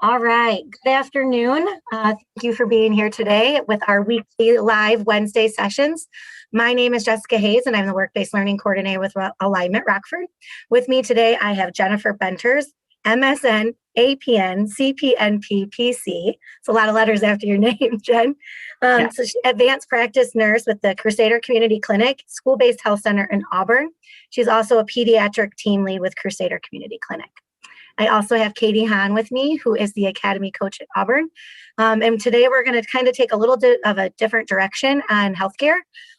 All right. Good afternoon. Thank you for being here today with our weekly live Wednesday sessions. My name is Jessica Hayes, and I'm the Work-Based Learning Coordinator with Medicine-Rockford. With me today, I have Jennifer Benters, MSN, APN, CPNP-PC. It's a lot of letters after your name, Jen. So she's advanced practice nurse with the Crusader Community Clinic, school-based health center in Auburn. She's also a pediatric team lead with Crusader Community Clinic. I also have Katy Haun with me, who is the academy coach at Auburn. And today we're going to kind of take a little bit of a different direction on healthcare.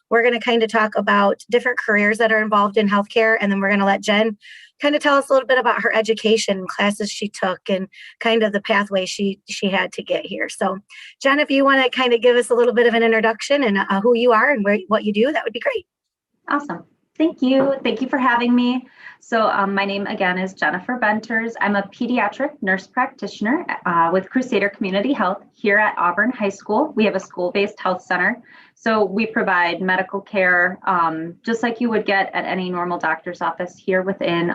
We're going to kind of talk about different careers that are involved in healthcare, and then we're going to let Jen kind of tell us a little bit about her education, classes she took, and kind of the pathway she had to get here. So, Jen, if you want to kind of give us a little bit of an introduction and who you are and what you do, that would be great. Awesome. Thank you. Thank you for having me. So my name again is Jennifer Benters. I'm a pediatric nurse practitioner with Crusader Community Health here at Auburn High School. We have a school-based health center. So we provide medical care just like you would get at any normal doctor's office here within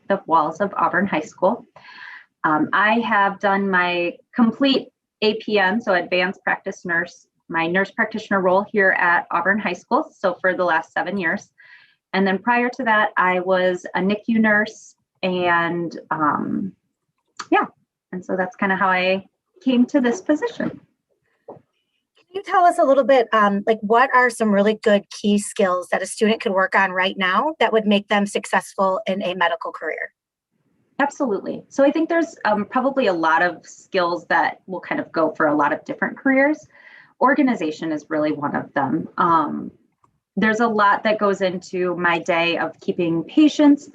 the walls of Auburn High School. I have done my complete APN, so advanced practice nurse, my nurse practitioner role here at Auburn High School. So for the last 7 years. And then prior to that, I was a NICU nurse, and and so that's kind of how I came to this position. Can you tell us a little bit, like what are some really good key skills that a student could work on right now that would make them successful in a medical career? Absolutely. So I think there's probably a lot of skills that will kind of go for a lot of different careers. Organization is really one of them. There's a lot that goes into my day of keeping patients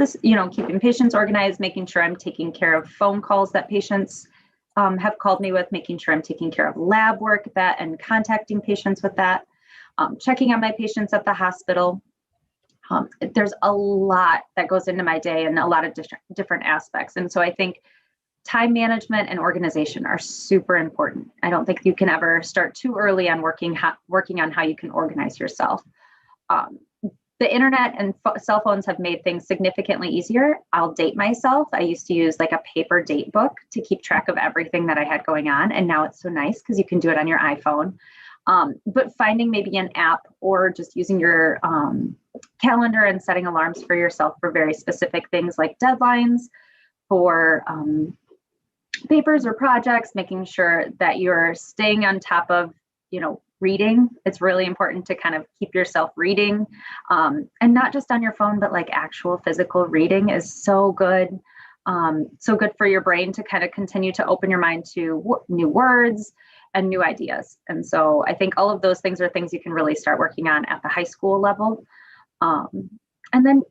organized, making sure I'm taking care of phone calls that patients have called me with, making sure I'm taking care of lab work and contacting patients with that, checking on my patients at the hospital. There's a lot that goes into my day and a lot of different aspects. And so I think time management and organization are super important. I don't think you can ever start too early on working on how you can organize yourself. The internet and cell phones have made things significantly easier. I'll date myself. I used to use like a paper date book to keep track of everything that I had going on. And now it's so nice because you can do it on your iPhone. But finding maybe an app or just using your calendar and setting alarms for yourself for very specific things like deadlines for papers or projects, making sure that you're staying on top of, reading. It's really important to kind of keep yourself reading, and not just on your phone, but like actual physical reading is so good. So good for your brain to kind of continue to open your mind to new words and new ideas. And so I think all of those things are things you can really start working on at the high school level. And then,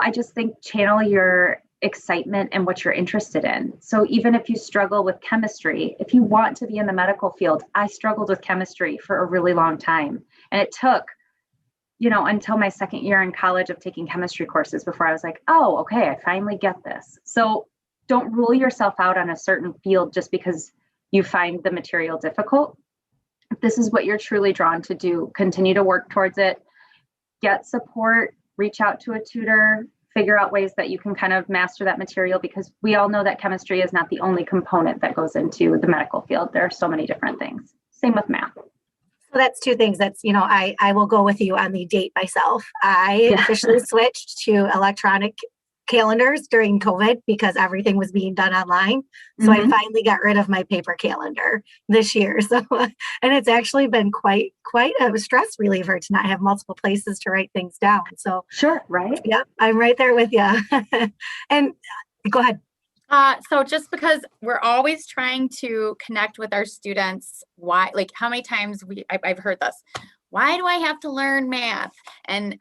I just think channel your excitement and what you're interested in. So even if you struggle with chemistry, if you want to be in the medical field, I struggled with chemistry for a really long time. And it took, until my second year in college of taking chemistry courses before I was like, oh, okay, I finally get this. So don't rule yourself out on a certain field just because you find the material difficult. If this is what you're truly drawn to do, continue to work towards it, get support, reach out to a tutor, figure out ways that you can kind of master that material, because we all know that chemistry is not the only component that goes into the medical field. There are so many different things. Same with math. So that's two things that's, I will go with you on the date myself. I officially switched to electronic calendars during COVID because everything was being done online. So I finally got rid of my paper calendar this year. So, and it's actually been quite a stress reliever to not have multiple places to write things down. So sure, right? Yeah, I'm right there with you. And go ahead. So just because we're always trying to connect with our students, why, like how many times I've heard this, why do I have to learn math? And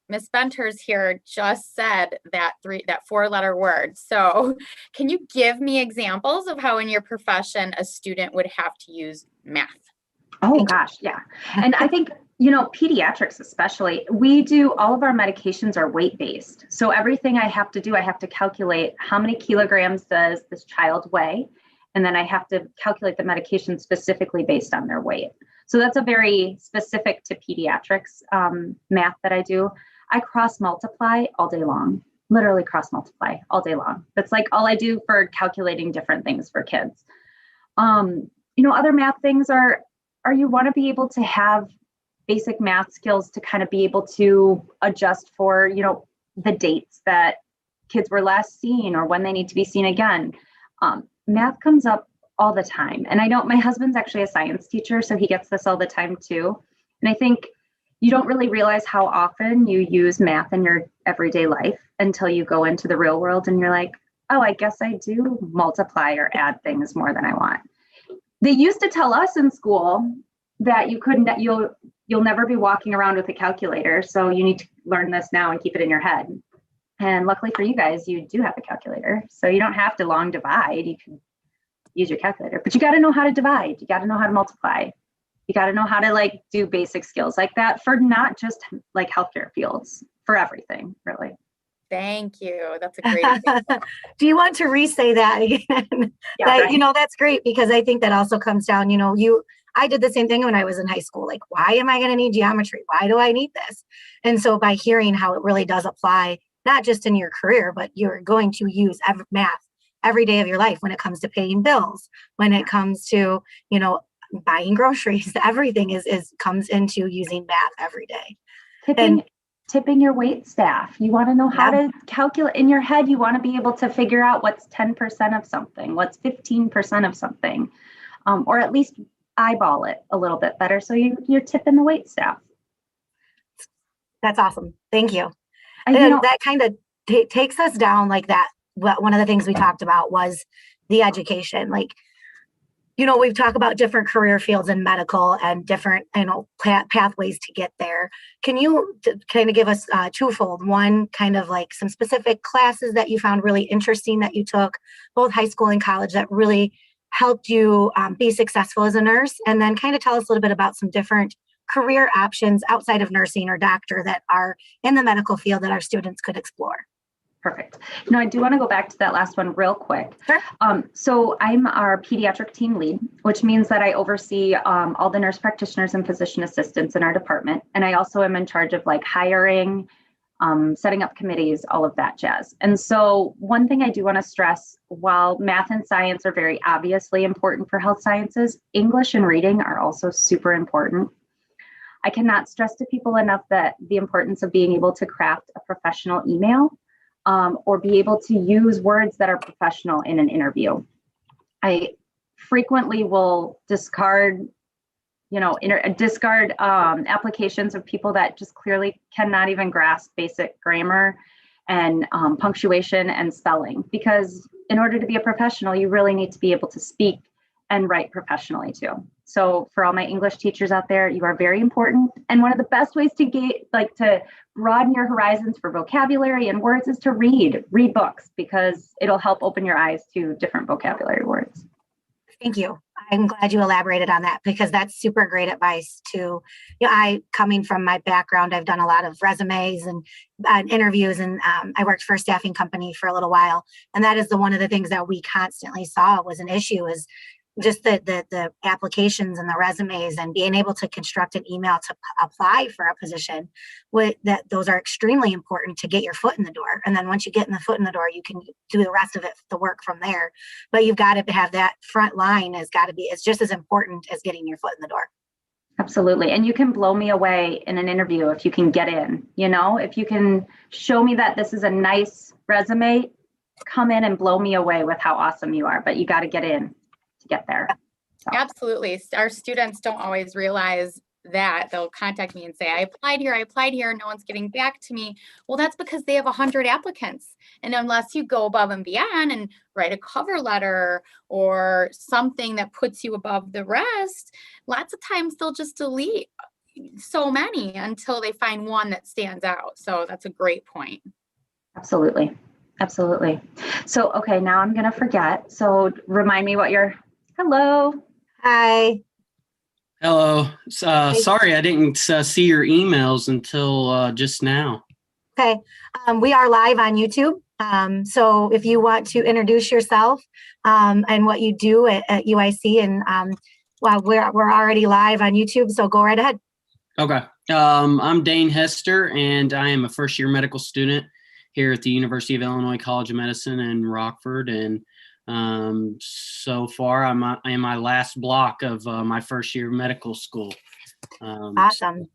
Miss Benters here just said that 4-letter word. So can you give me examples of how in your profession a student would have to use math? Oh gosh, yeah. And I think, pediatrics especially, we do, all of our medications are weight-based. So everything I have to do, I have to calculate how many kilograms does this child weigh? And then I have to calculate the medication specifically based on their weight. So that's a very specific to pediatrics math that I do. I cross multiply all day long, literally cross multiply all day long. That's like all I do for calculating different things for kids. Other math things are you want to be able to have basic math skills to kind of be able to adjust for, the dates that kids were last seen or when they need to be seen again. Math comes up all the time. And I know my husband's actually a science teacher, so he gets this all the time too. And I think you don't really realize how often you use math in your everyday life until you go into the real world and you're like, oh, I guess I do multiply or add things more than I want. They used to tell us in school that you'll never be walking around with a calculator. So you need to learn this now and keep it in your head. And luckily for you guys, you do have a calculator. So you don't have to long divide. You can use your calculator, but you got to know how to divide. You got to know how to multiply. You got to know how to do basic skills like that for not just healthcare fields, for everything, really. Thank you. That's a great example. Do you want to re-say that again? Yeah, right. That's great, because I think that also comes down, I did the same thing when I was in high school. Like, why am I going to need geometry? Why do I need this? And so by hearing how it really does apply, not just in your career, but you're going to use math every day of your life when it comes to paying bills, when it comes to, buying groceries, everything comes into using math every day. Tipping your wait staff. You want to know how to calculate in your head. You want to be able to figure out what's 10% of something, what's 15% of something, or at least eyeball it a little bit better. So you're tipping the wait staff. That's awesome. Thank you. And that kind of takes us down like that. One of the things we talked about was the education. We've talked about different career fields in medical and different, pathways to get there. Can you kind of give us twofold? One, kind of some specific classes that you found really interesting that you took, both high school and college, that really helped you be successful as a nurse, and then kind of tell us a little bit about some different career options outside of nursing or doctor that are in the medical field that our students could explore. Perfect. I do want to go back to that last one real quick. Sure. So I'm our pediatric team lead, which means that I oversee all the nurse practitioners and physician assistants in our department. And I also am in charge of hiring, setting up committees, all of that jazz. And so one thing I do want to stress, while math and science are very obviously important for health sciences, English and reading are also super important. I cannot stress to people enough that the importance of being able to craft a professional email, or be able to use words that are professional in an interview. I frequently will discard applications of people that just clearly cannot even grasp basic grammar and punctuation and spelling, because in order to be a professional, you really need to be able to speak and write professionally too. So for all my English teachers out there, you are very important. And one of the best ways to to broaden your horizons for vocabulary and words is to read books, because it'll help open your eyes to different vocabulary words. Thank you. I'm glad you elaborated on that, because that's super great advice too. Coming from my background, I've done a lot of resumes and interviews, and I worked for a staffing company for a little while. And that is one of the things that we constantly saw was an issue, is just the applications and the resumes, and being able to construct an email to apply for a position. Those are extremely important to get your foot in the door. And then once you get in the foot in the door, you can do the rest of it, the work from there. But you've got to have that front line it's just as important as getting your foot in the door. Absolutely. And you can blow me away in an interview if you can get in, if you can show me that this is a nice resume, come in and blow me away with how awesome you are, but you got to get in to get there. So. Absolutely. Our students don't always realize that. They'll contact me and say, I applied here, no one's getting back to me. Well, that's because they have 100 applicants. And unless you go above and beyond and write a cover letter or something that puts you above the rest, lots of times they'll just delete so many until they find one that stands out. So that's a great point. Absolutely. So, okay, now I'm going to forget. So remind me what hello. Hi. Hello. Sorry, I didn't see your emails until just now. Okay. We are live on YouTube. So if you want to introduce yourself and what you do at UIC, and we're already live on YouTube, so go right ahead. Okay. I'm Dayne Hester, and I am a first-year medical student here at the University of Illinois College of Medicine in Rockford. And So far, I'm in my last block of my first year of medical school. Awesome.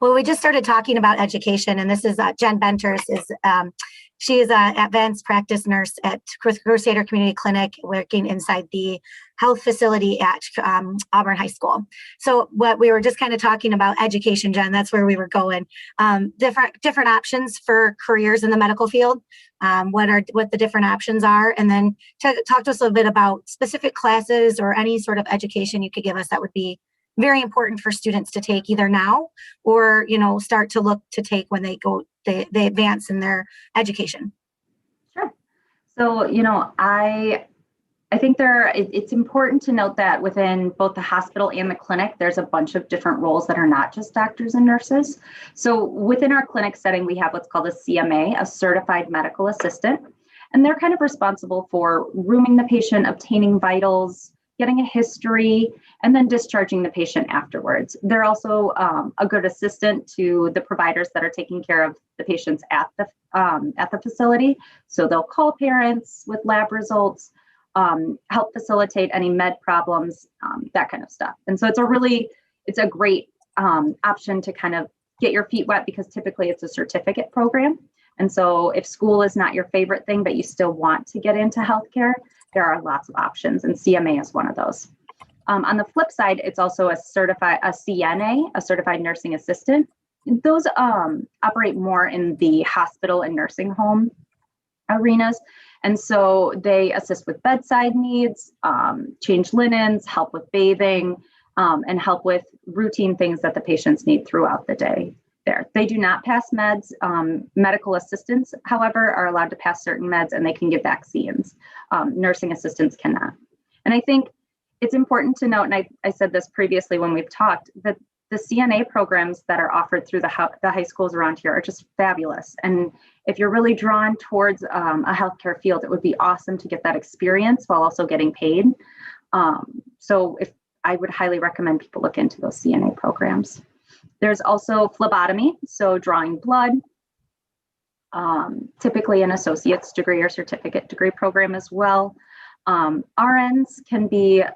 Well, we just started talking about education, and this is Jen Benters. She is an advanced practice nurse at Crusader Community Clinic, working inside the health facility at Auburn High School. So what we were just kind of talking about education, Jen, that's where we were going. Different options for careers in the medical field, what the different options are, and then talk to us a little bit about specific classes or any sort of education you could give us that would be very important for students to take either now or, start to look to take when they advance in their education. Sure. So, I think it's important to note that within both the hospital and the clinic, there's a bunch of different roles that are not just doctors and nurses. So within our clinic setting, we have what's called a CMA, a certified medical assistant, and they're kind of responsible for rooming the patient, obtaining vitals, getting a history, and then discharging the patient afterwards. They're also a good assistant to the providers that are taking care of the patients at the facility. So they'll call parents with lab results, help facilitate any med problems, that kind of stuff. And so it's a great option to kind of get your feet wet, because typically it's a certificate program. And so if school is not your favorite thing, but you still want to get into healthcare, there are lots of options, and CMA is one of those. On the flip side, it's also a CNA, a certified nursing assistant. Those operate more in the hospital and nursing home arenas. And so they assist with bedside needs, change linens, help with bathing, and help with routine things that the patients need throughout the day there. They do not pass meds. Medical assistants, however, are allowed to pass certain meds, and they can give vaccines. Nursing assistants cannot. And I think it's important to note, and I said this previously when we've talked, that the CNA programs that are offered through the high schools around here are just fabulous. And if you're really drawn towards a healthcare field, it would be awesome to get that experience while also getting paid. So I would highly recommend people look into those CNA programs. There's also phlebotomy, so drawing blood, typically an associate's degree or certificate degree program as well. RNs can be AP,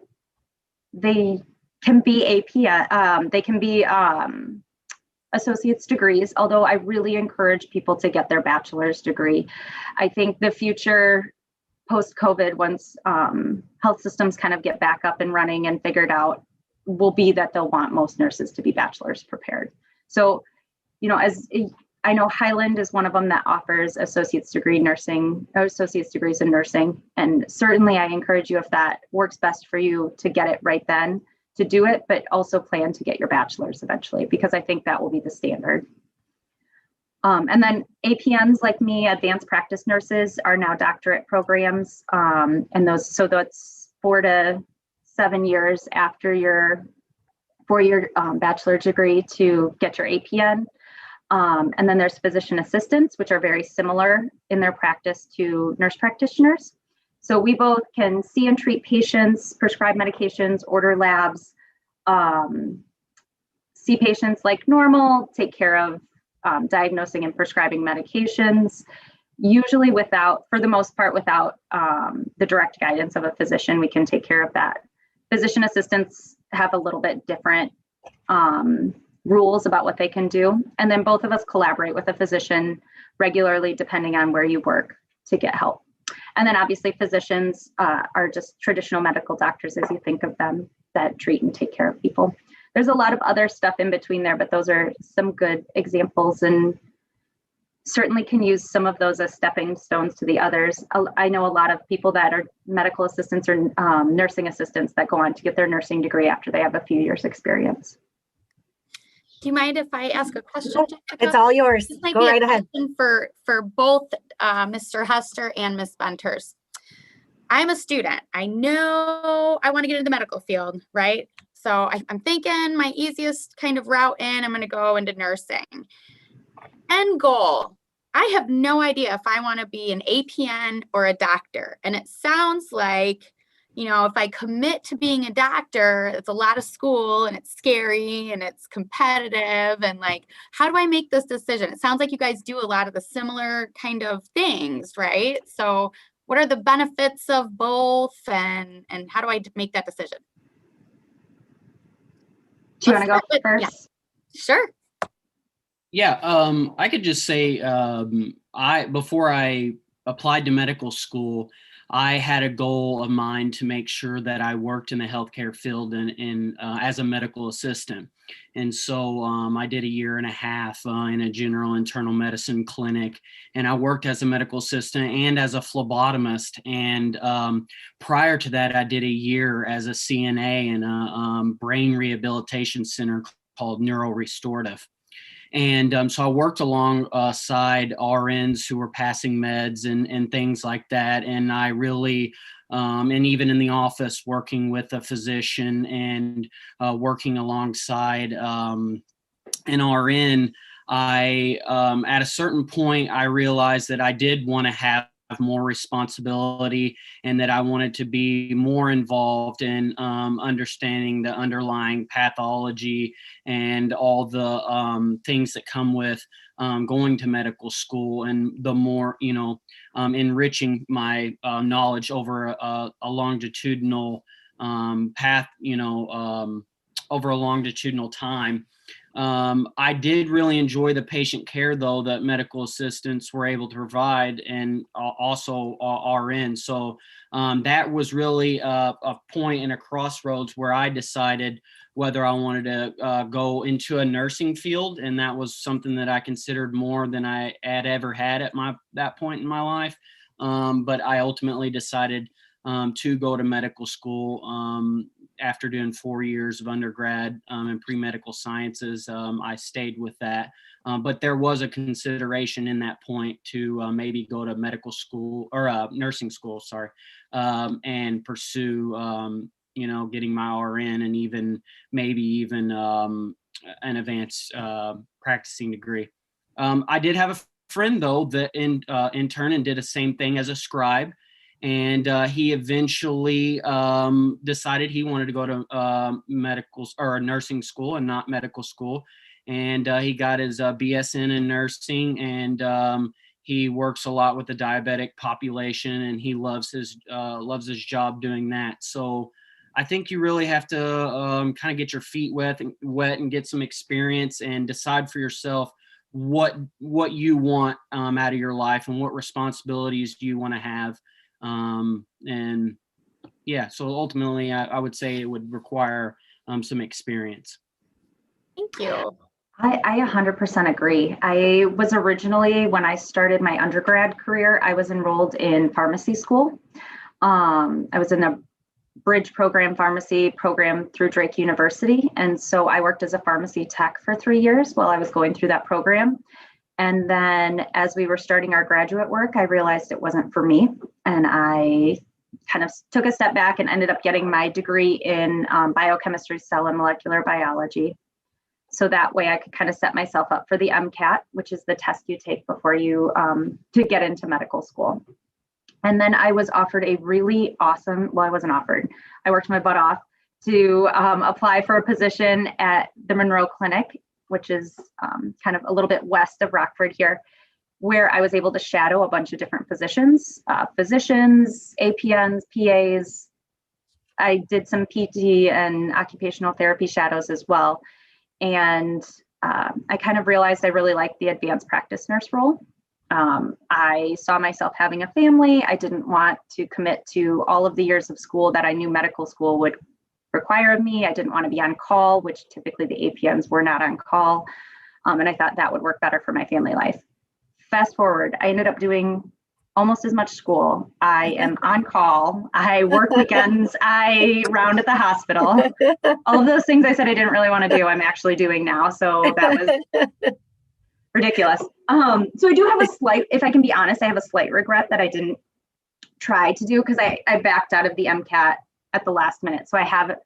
they can be associate's degrees, although I really encourage people to get their bachelor's degree. I think the future post-COVID, once health systems kind of get back up and running and figured out, will be that they'll want most nurses to be bachelor's prepared. So, as I know, Highland is one of them that offers associate's degrees in nursing. And certainly I encourage you, if that works best for you, to get it right then, to do it, but also plan to get your bachelor's eventually, because I think that will be the standard. And then APNs like me, advanced practice nurses, are now doctorate programs. And that's 4 to 7 years after your 4-year bachelor's degree to get your APN. And then there's physician assistants, which are very similar in their practice to nurse practitioners. So we both can see and treat patients, prescribe medications, order labs, see patients like normal, take care of diagnosing and prescribing medications, usually for the most part, without the direct guidance of a physician. We can take care of that. Physician assistants have a little bit different rules about what they can do. And then both of us collaborate with a physician regularly, depending on where you work, to get help. And then obviously physicians are just traditional medical doctors, as you think of them, that treat and take care of people. There's a lot of other stuff in between there, but those are some good examples, and certainly can use some of those as stepping stones to the others. I know a lot of people that are medical assistants or nursing assistants that go on to get their nursing degree after they have a few years experience. Do you mind if I ask a question, Jessica? It's all yours. Go right ahead. For both Mr. Hester and Ms. Benters. I'm a student. I know I want to get into the medical field, right? So I'm thinking my easiest kind of route I'm going to go into nursing. End goal. I have no idea if I want to be an APN or a doctor. And it sounds like, if I commit to being a doctor, it's a lot of school and it's scary and it's competitive. And how do I make this decision? It sounds like you guys do a lot of the similar kind of things, right? So what are the benefits of both, and how do I make that decision? Do you want to go first? Yeah. Sure. Yeah, I could just say before I applied to medical school, I had a goal of mine to make sure that I worked in the healthcare field and as a medical assistant. And so I did a year and a half in a general internal medicine clinic, and I worked as a medical assistant and as a phlebotomist. And prior to that, I did a year as a CNA in a brain rehabilitation center called Restorative. And so I worked alongside RNs who were passing meds and things like that. And I really, and even in the office, working with a physician and working alongside an RN, at a certain point, I realized that I did want to have more responsibility and that I wanted to be more involved in understanding the underlying pathology and all the things that come with going to medical school, and the more, enriching my knowledge over a longitudinal path, over a longitudinal time. I did really enjoy the patient care, though, that medical assistants were able to provide, and also RN. So that was really a point and a crossroads where I decided whether I wanted to go into a nursing field, and that was something that I considered more than I had ever had at that point in my life. But I ultimately decided to go to medical school. After doing 4 years of undergrad in pre-medical sciences, I stayed with that. But there was a consideration in that point to maybe go to medical school or nursing school, and pursue, getting my RN and even an advanced practicing degree. I did have a friend, though, that interned and did the same thing as a scribe. And he eventually decided he wanted to go to medical or nursing school and not medical school. And he got his BSN in nursing, and he works a lot with the diabetic population, and he loves his job doing that. So I think you really have to kind of get your feet wet and get some experience and decide for yourself what you want out of your life and what responsibilities do you want to have. And yeah, so ultimately I would say it would require some experience. Thank you. I 100% agree. I was originally, when I started my undergrad career, I was enrolled in pharmacy school. I was in a bridge program, pharmacy program through Drake University. And so I worked as a pharmacy tech for 3 years while I was going through that program. And then as we were starting our graduate work, I realized it wasn't for me. And I kind of took a step back and ended up getting my degree in biochemistry, cell and molecular biology. So that way I could kind of set myself up for the MCAT, which is the test you take before you to get into medical school. And then I was offered a really awesome, well, I wasn't offered, I worked my butt off to apply for a position at the Monroe Clinic, which is kind of a little bit west of Rockford here, where I was able to shadow a bunch of different physicians, APNs, PAs. I did some PT and occupational therapy shadows as well. And I kind of realized I really liked the advanced practice nurse role. I saw myself having a family. I didn't want to commit to all of the years of school that I knew medical school would require of me. I didn't want to be on call, which typically the APNs were not on call. And I thought that would work better for my family life. Fast forward, I ended up doing almost as much school. I am on call. I work weekends. I round at the hospital. All of those things I said I didn't really want to do, I'm actually doing now. So that was ridiculous. So I do have a slight, if I can be honest, I have a slight regret that I didn't try to do, because I backed out of the MCAT at the last minute. So I have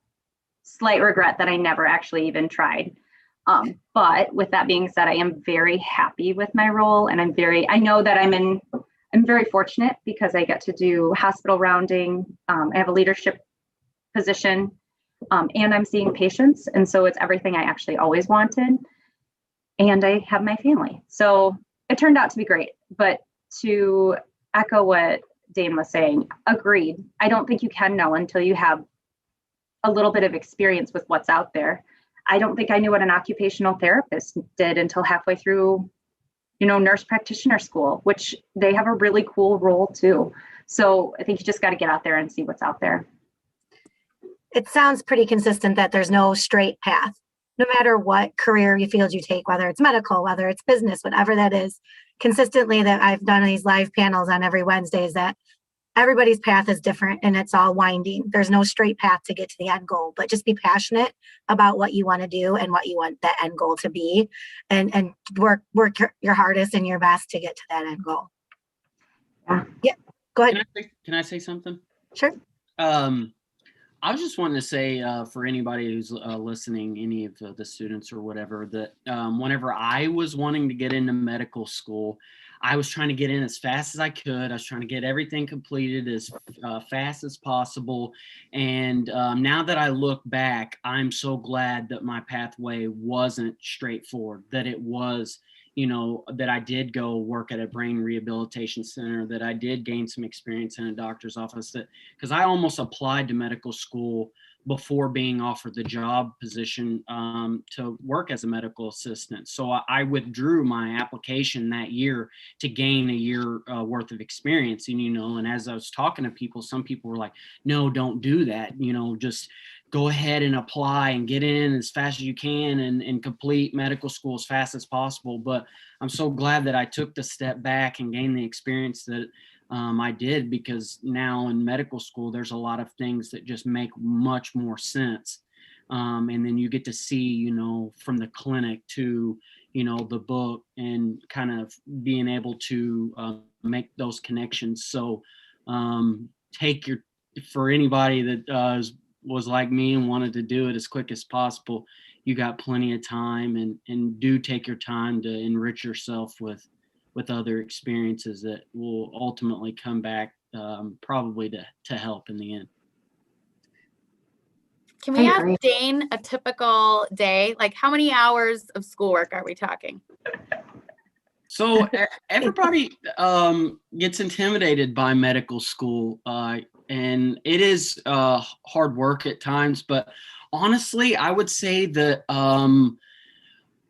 slight regret that I never actually even tried. But with that being said, I am very happy with my role, and I know that I'm very fortunate because I get to do hospital rounding. I have a leadership position, and I'm seeing patients. And so it's everything I actually always wanted. And I have my family. So it turned out to be great. But to echo what Dayne was saying, agreed. I don't think you can know until you have a little bit of experience with what's out there. I don't think I knew what an occupational therapist did until halfway through, nurse practitioner school, which they have a really cool role too. So I think you just got to get out there and see what's out there. It sounds pretty consistent that there's no straight path. No matter what career field you take, whether it's medical, whether it's business, whatever that is, consistently that I've done these live panels on every Wednesday is that everybody's path is different and it's all winding. There's no straight path to get to the end goal, but just be passionate about what you want to do and what you want that end goal to be, and work your hardest and your best to get to that end goal. Yeah. Go ahead. Can I say something? Sure. I was just wanting to say for anybody who's listening, any of the students or whatever, that whenever I was wanting to get into medical school, I was trying to get in as fast as I could. I was trying to get everything completed as fast as possible. And now that I look back, I'm so glad that my pathway wasn't straightforward, that it was, that I did go work at a brain rehabilitation center, that I did gain some experience in a doctor's office, because I almost applied to medical school before being offered the job position to work as a medical assistant. So I withdrew my application that year to gain a year worth of experience. And as I was talking to people, some people were like, no, don't do that. Just go ahead and apply and get in as fast as you can and complete medical school as fast as possible. But I'm so glad that I took the step back and gained the experience that I did, because now in medical school, there's a lot of things that just make much more sense. And then you get to see, from the clinic to, the book, and kind of being able to make those connections. So for anybody that was like me and wanted to do it as quick as possible, you got plenty of time, and do take your time to enrich yourself with other experiences that will ultimately come back probably to help in the end. Can we ask Dayne a typical day? Like, how many hours of schoolwork are we talking? So everybody gets intimidated by medical school, and it is hard work at times, but honestly, I would say that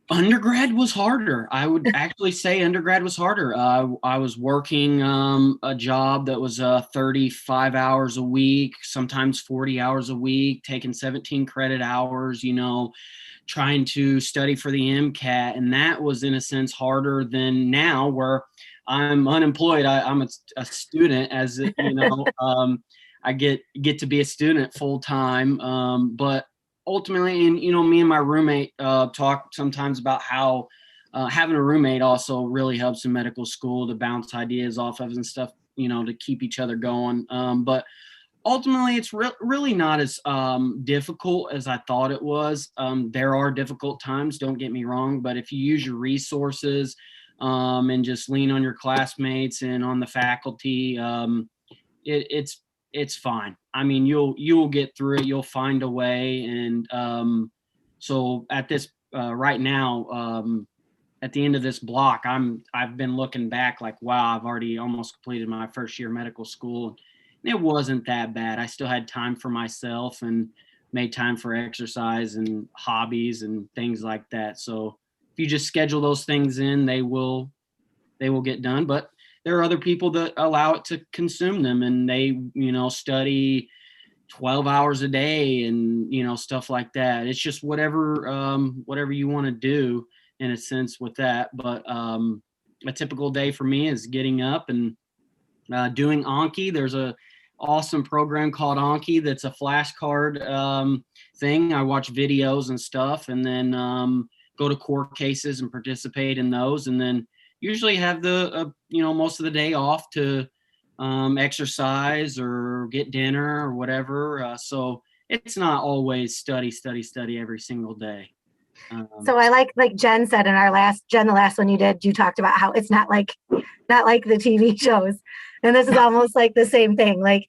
undergrad was harder. I would actually say undergrad was harder. I was working a job that was 35 hours a week, sometimes 40 hours a week, taking 17 credit hours, trying to study for the MCAT. And that was, in a sense, harder than now, where I'm unemployed. I'm a student, as I get to be a student full time. But ultimately, and me and my roommate talk sometimes about how having a roommate also really helps in medical school to bounce ideas off of and stuff, to keep each other going. But ultimately, it's really not as difficult as I thought it was. There are difficult times, don't get me wrong, but if you use your resources and just lean on your classmates and on the faculty, it's fine. I mean, you'll get through it. You'll find a way. And so at this right now, at the end of this block, I've been looking back like, wow, I've already almost completed my first year of medical school. And it wasn't that bad. I still had time for myself and made time for exercise and hobbies and things like that. So if you just schedule those things in, they will get done. But there are other people that allow it to consume them, and they, study 12 hours a day and, stuff like that. It's just whatever you want to do, in a sense, with that. But a typical day for me is getting up and doing Anki. There's a awesome program called Anki that's a flashcard thing. I watch videos and stuff, and then go to court cases and participate in those, and then usually have the most of the day off to exercise or get dinner or whatever. So it's not always study every single day. So I like Jen said in the last one you talked about how it's not like the TV shows. And this is almost like the same thing. Like,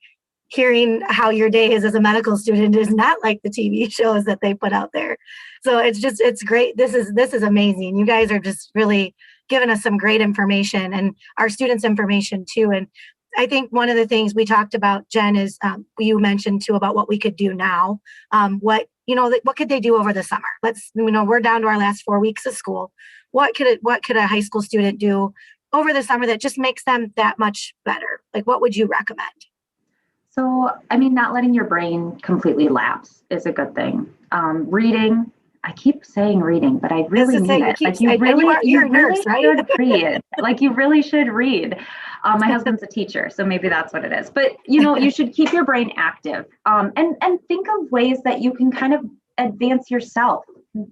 hearing how your day is as a medical student is not like the TV shows that they put out there. So it's great. This is amazing. You guys are just really giving us some great information, and our students information too. And I think one of the things we talked about, Jen, is you mentioned too about what we could do now. What could they do over the summer? We're down to our last 4 weeks of school. What could a high school student do over the summer that just makes them that much better? Like, what would you recommend? So, I mean, not letting your brain completely lapse is a good thing. Reading, I keep saying reading, but I really mean it. Like, you really should read. Like, you really should read. My husband's a teacher, so maybe that's what it is. But, you should keep your brain active, and think of ways that you can kind of advance yourself.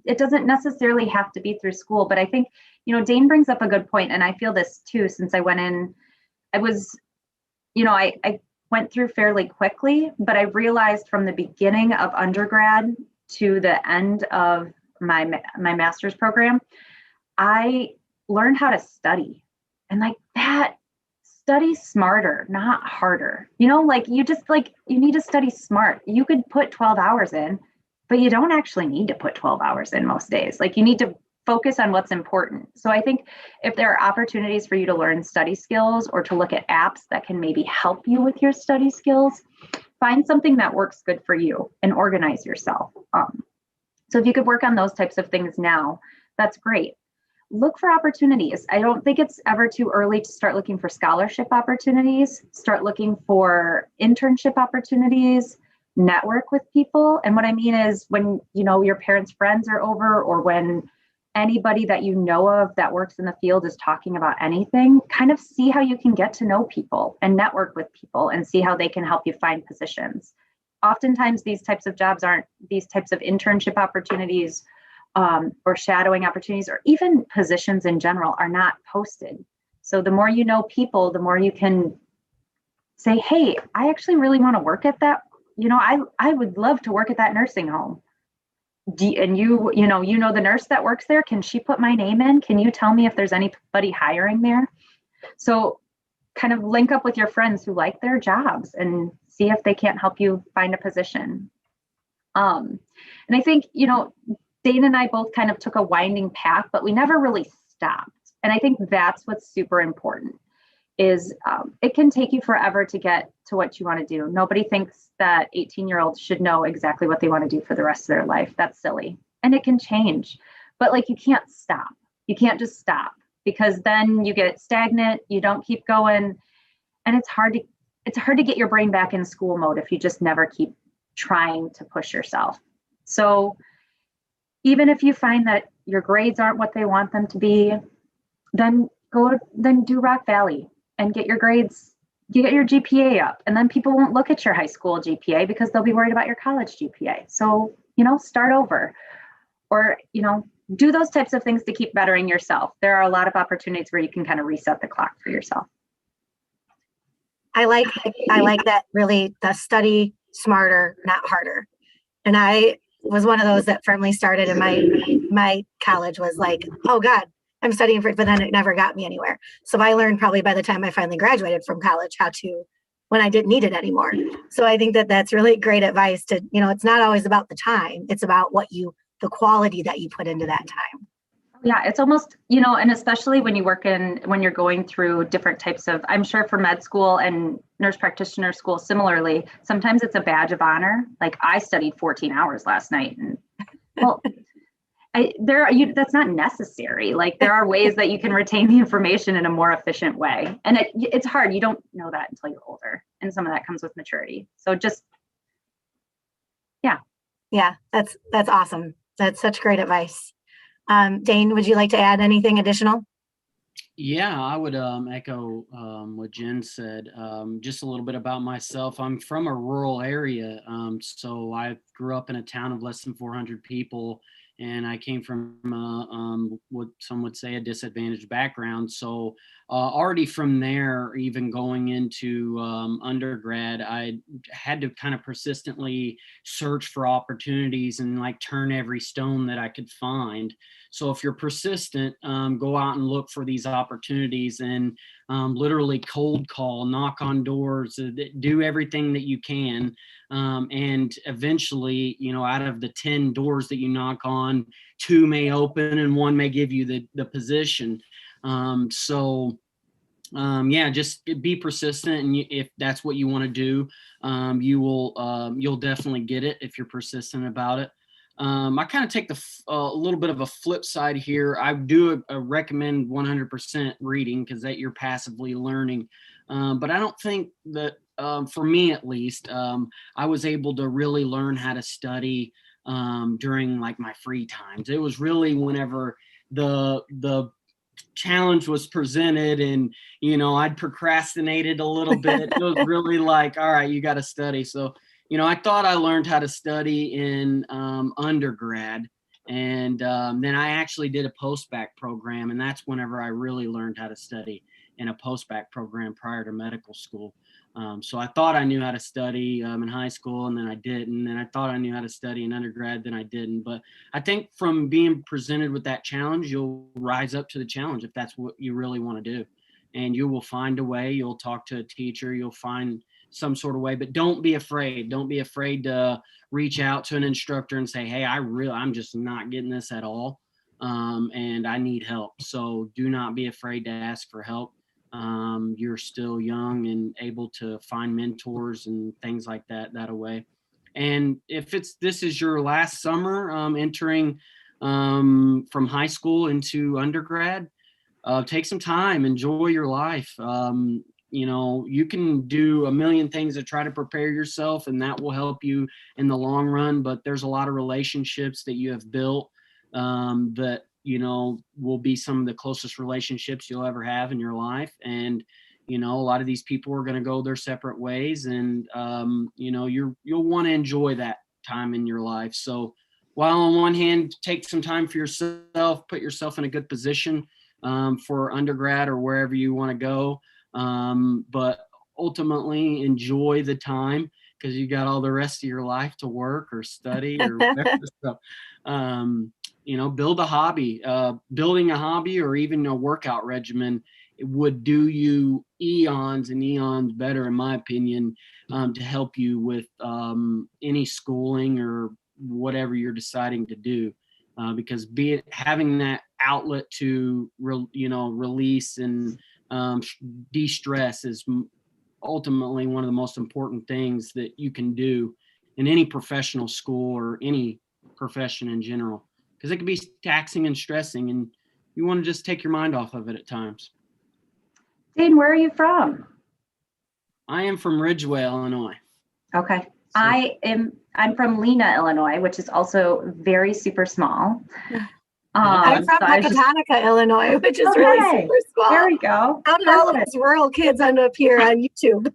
It doesn't necessarily have to be through school, but I think, Dayne brings up a good point, and I feel this too, since I went in, I went through fairly quickly, but I realized from the beginning of undergrad to the end of my master's program, I learned how to study. And like that, study smarter, not harder. You need to study smart. You could put 12 hours in, but you don't actually need to put 12 hours in most days. Like, you need to focus on what's important. So I think if there are opportunities for you to learn study skills or to look at apps that can maybe help you with your study skills, find something that works good for you and organize yourself. So if you could work on those types of things now, that's great. Look for opportunities. I don't think it's ever too early to start looking for scholarship opportunities, start looking for internship opportunities, network with people. And what I mean is when, your parents' friends are over, or when anybody that you know of that works in the field is talking about anything, kind of see how you can get to know people and network with people and see how they can help you find positions. Oftentimes, these types of jobs these types of internship opportunities or shadowing opportunities, or even positions in general, are not posted. So the more you know people, the more you can say, hey, I actually really want to work at that. I would love to work at that nursing home. And you know the nurse that works there, can she put my name in? Can you tell me if there's anybody hiring there? So kind of link up with your friends who like their jobs and see if they can't help you find a position. And I think, Dayne and I both kind of took a winding path, but we never really stopped. And I think that's what's super important is it can take you forever to get to what you want to do. Nobody thinks that 18-year-olds should know exactly what they want to do for the rest of their life. That's silly. And it can change, but like, you can't stop. You can't just stop, because then you get stagnant, you don't keep going. And it's hard to get your brain back in school mode if you just never keep trying to push yourself. So even if you find that your grades aren't what they want them to be, then do Rock Valley and get your grades, you get your GPA up, and then people won't look at your high school GPA because they'll be worried about your college GPA. So, start over, or, do those types of things to keep bettering yourself. There are a lot of opportunities where you can kind of reset the clock for yourself. I like that, really, the study smarter, not harder. And I was one of those that firmly started in my college was like, oh God, I'm studying for it, but then it never got me anywhere. So I learned probably by the time I finally graduated from college when I didn't need it anymore. So I think that that's really great advice to, it's not always about the time. It's about the quality that you put into that time. Yeah, it's almost, and especially when you're going through different types of, I'm sure for med school and nurse practitioner school, similarly, sometimes it's a badge of honor. Like, I studied 14 hours last night, and well, that's not necessary. Like, there are ways that you can retain the information in a more efficient way. And it's hard. You don't know that until you're older. And some of that comes with maturity. So just, yeah. Yeah, that's awesome. That's such great advice. Dayne, would you like to add anything additional? Yeah, I would echo what Jen said. Just a little bit about myself. I'm from a rural area, so I grew up in a town of less than 400 people, and I came from what some would say a disadvantaged background. So already from there, even going into undergrad, I had to kind of persistently search for opportunities and like turn every stone that I could find. So if you're persistent, go out and look for these opportunities and literally cold call, knock on doors, do everything that you can. And eventually, out of the 10 doors that you knock on, 2 may open and 1 may give you the position. So Yeah, just be persistent, and if that's what you want to do, you'll definitely get it if you're persistent about it. I kind of take a little bit of a flip side here. I do recommend 100% reading, because that you're passively learning. But I don't think that, for me at least, I was able to really learn how to study during like my free times. It was really whenever the challenge was presented, and I'd procrastinated a little bit. It was really like, all right, you got to study. So I thought I learned how to study in undergrad, and then I actually did a post-bac program, and that's whenever I really learned how to study in a post-bac program prior to medical school. So I thought I knew how to study in high school, and then I didn't. And I thought I knew how to study in undergrad, then I didn't. But I think from being presented with that challenge, you'll rise up to the challenge if that's what you really want to do. And you will find a way. You'll talk to a teacher. You'll find some sort of way. But don't be afraid. Don't be afraid to reach out to an instructor and say, hey, I'm just not getting this at all. And I need help. So do not be afraid to ask for help. You're still young and able to find mentors and things like that way. And if this is your last summer entering from high school into undergrad, take some time, enjoy your life. You can do a million things to try to prepare yourself, and that will help you in the long run. But there's a lot of relationships that you have built that will be some of the closest relationships you'll ever have in your life. And a lot of these people are going to go their separate ways, and you'll want to enjoy that time in your life. So while on one hand, take some time for yourself, put yourself in a good position for undergrad or wherever you want to go, but ultimately enjoy the time, because you got all the rest of your life to work or study or whatever. So build a hobby. Building a hobby or even a workout regimen, it would do you eons and eons better, in my opinion, to help you with any schooling or whatever you're deciding to do. Because having that outlet to release and de-stress is ultimately one of the most important things that you can do in any professional school or any profession in general, because it can be taxing and stressing, and you want to just take your mind off of it at times. Dayne, where are you from? I am from Ridgeway, Illinois. Okay. So, I'm from Lena, Illinois, which is also very super small. I'm from Mickatonica, Illinois, which is really super small. There we go. How did all of us rural kids end up here on YouTube?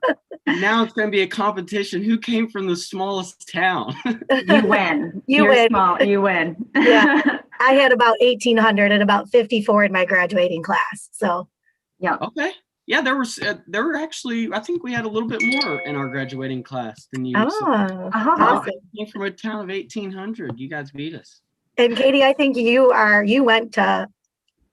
now it's going to be a competition. Who came from the smallest town? You win. You You're win. Small. You win. Yeah. I had about 1,800 and about 54 in my graduating class. So, yeah. Okay. Yeah, there were actually, I think we had a little bit more in our graduating class than you. Awesome. Came from a town of 1,800. You guys beat us. And Katy, I think you went to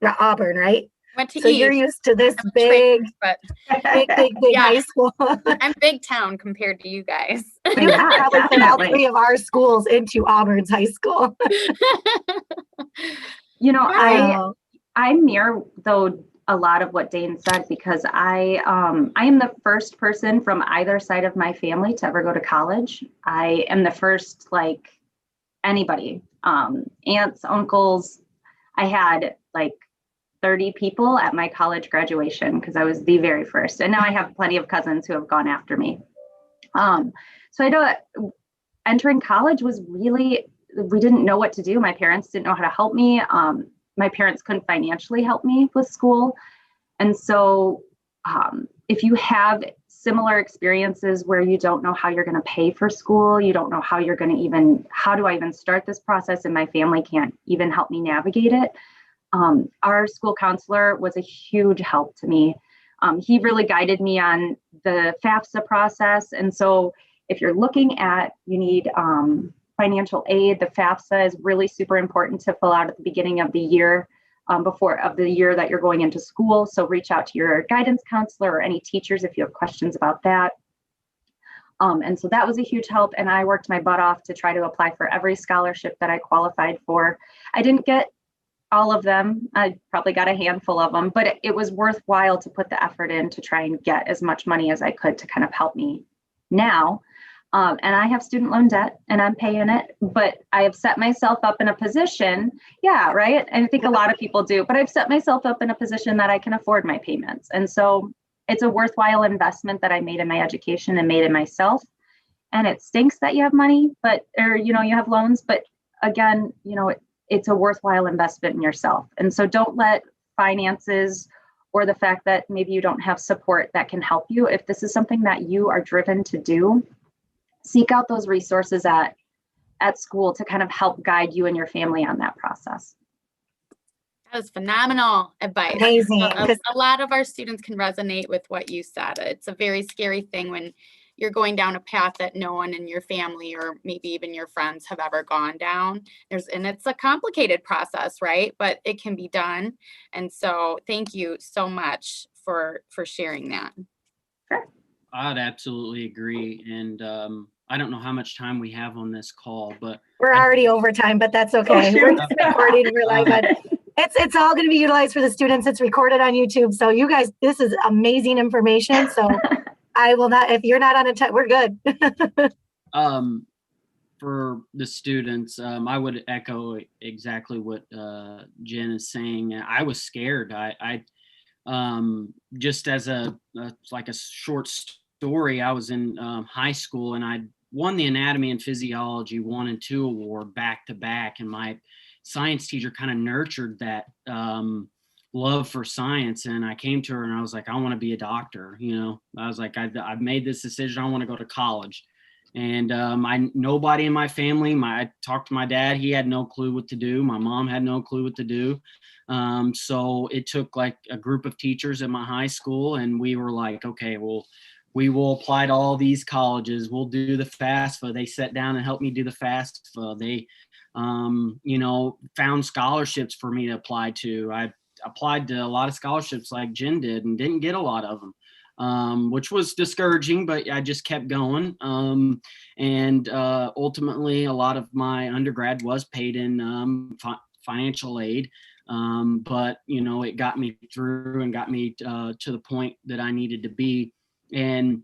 Auburn, right? Went to so East. You're used to this big Yeah. high school. I'm big town compared to you guys. You probably put all three of our schools into Auburn's high school. I'm near though a lot of what Dayne said, because I am the first person from either side of my family to ever go to college. I am the first, like anybody, aunts, uncles. I had like 30 people at my college graduation because I was the very first. And now I have plenty of cousins who have gone after me. So I know entering college was really, we didn't know what to do. My parents didn't know how to help me. My parents couldn't financially help me with school. And so if you have similar experiences where you don't know how you're going to pay for school, you don't know how you're going to how do I even start this process, and my family can't even help me navigate it. Our school counselor was a huge help to me. He really guided me on the FAFSA process. And so if you're looking at, you need financial aid, the FAFSA is really super important to fill out at the beginning of the year, of the year that you're going into school. So reach out to your guidance counselor or any teachers if you have questions about that. And so that was a huge help. And I worked my butt off to try to apply for every scholarship that I qualified for. I didn't get all of them. I probably got a handful of them, but it was worthwhile to put the effort in to try and get as much money as I could to kind of help me now. And I have student loan debt and I'm paying it, but I have set myself up in a position. Yeah, right. And I think a lot of people do, but I've set myself up in a position that I can afford my payments. And so it's a worthwhile investment that I made in my education and made in myself. And it stinks that you have money, or you have loans, but again, it's a worthwhile investment in yourself. And so don't let finances or the fact that maybe you don't have support that can help you. If this is something that you are driven to do, seek out those resources at school to kind of help guide you and your family on that process. That was phenomenal advice. Amazing. A lot of our students can resonate with what you said. It's a very scary thing when you're going down a path that no one in your family or maybe even your friends have ever gone down. And it's a complicated process, right? But it can be done. And so thank you so much for sharing that. Sure. I'd absolutely agree. And I don't know how much time we have on this call, but we're already over time, but that's okay. We're just recording. We're live on. It's all going to be utilized for the students. It's recorded on YouTube. So you guys, this is amazing information. So I will not, if you're not on a time, we're good. For the students, I would echo exactly what Jen is saying. I was scared. I just as like a short story, I was in high school and I won the anatomy and physiology 1 and 2 award back to back. And my science teacher kind of nurtured that love for science. And I came to her and I was like, I want to be a doctor. I was like, I've made this decision. I want to go to college. And nobody in my family, I talked to my dad. He had no clue what to do. My mom had no clue what to do. So it took like a group of teachers at my high school. And we were like, okay, well, we will apply to all these colleges. We'll do the FAFSA. They sat down and helped me do the FAFSA. They, found scholarships for me to apply to. I applied to a lot of scholarships like Jen did and didn't get a lot of them, which was discouraging, but I just kept going. And ultimately, a lot of my undergrad was paid in financial aid. But, it got me through and got me to the point that I needed to be. And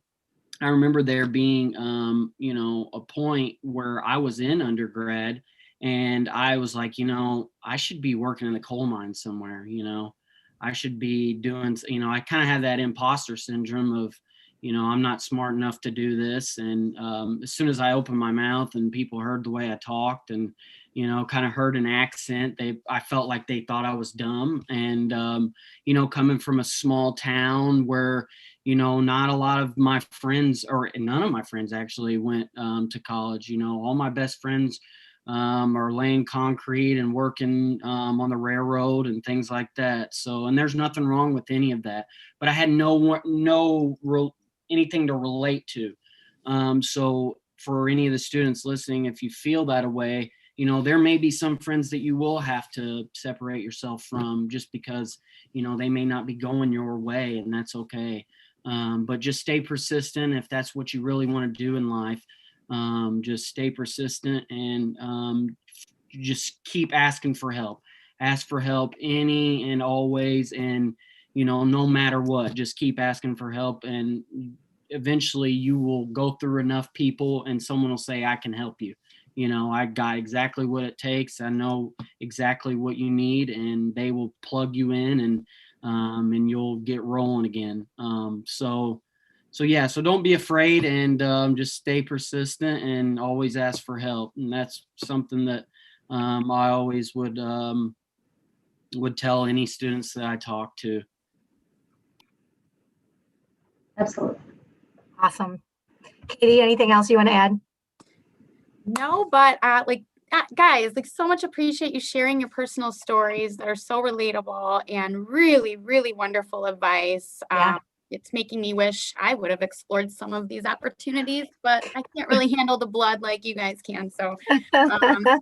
I remember there being, a point where I was in undergrad and I was like, I should be working in the coal mine somewhere, I should be doing, I kind of had that imposter syndrome of, I'm not smart enough to do this. And as soon as I opened my mouth and people heard the way I talked and, kind of heard an accent, I felt like they thought I was dumb. And, coming from a small town where, not a lot of my friends or none of my friends actually went to college, all my best friends are laying concrete and working on the railroad and things like that. So, and there's nothing wrong with any of that, but I had anything to relate to. So for any of the students listening, if you feel that way, there may be some friends that you will have to separate yourself from just because, they may not be going your way, and that's okay. But just stay persistent if that's what you really want to do in life. Just stay persistent and just keep asking for help. Ask for help any and always, and no matter what, just keep asking for help, and eventually you will go through enough people and someone will say, I can help you. I got exactly what it takes. I know exactly what you need, and they will plug you in and you'll get rolling again. So don't be afraid, and just stay persistent and always ask for help. And that's something that I always would tell any students that I talk to. Absolutely. Awesome. Katy, anything else you want to add? No, but guys, so much appreciate you sharing your personal stories that are so relatable and really, really wonderful advice. Yeah. It's making me wish I would have explored some of these opportunities, but I can't really handle the blood like you guys can. So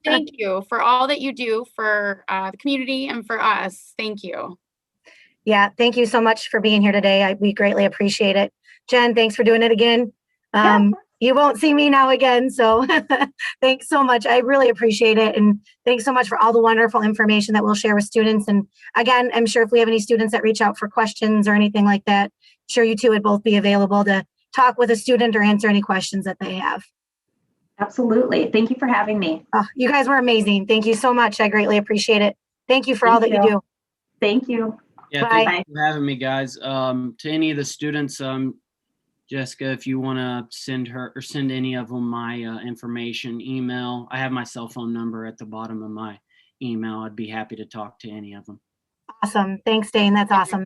thank you for all that you do for the community and for us. Thank you. Yeah, thank you so much for being here today. We greatly appreciate it. Jen, thanks for doing it again. you won't see me now again. So thanks so much. I really appreciate it. And thanks so much for all the wonderful information that we'll share with students. And again, I'm sure if we have any students that reach out for questions or anything like that, I'm sure you two would both be available to talk with a student or answer any questions that they have. Absolutely. Thank you for having me. Oh, you guys were amazing. Thank you so much. I greatly appreciate it. Thank you for all that you do. Thank you. Yeah, Bye. thank you for having me, guys. To any of the students, Jessica, if you want to send her or send any of them my information, email. I have my cell phone number at the bottom of my email. I'd be happy to talk to any of them. Awesome. Thanks, Dayne. That's awesome.